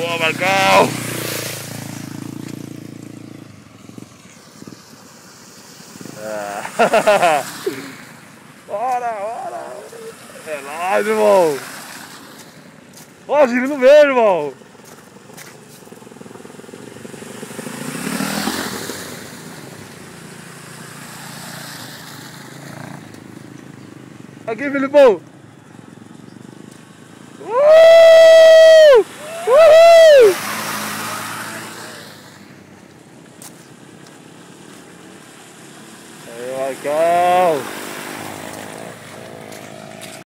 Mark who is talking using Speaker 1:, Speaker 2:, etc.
Speaker 1: Boa, Marcão! Bora! É nóis, irmão! Ó, giro no meio, irmão! Aqui, Filipão!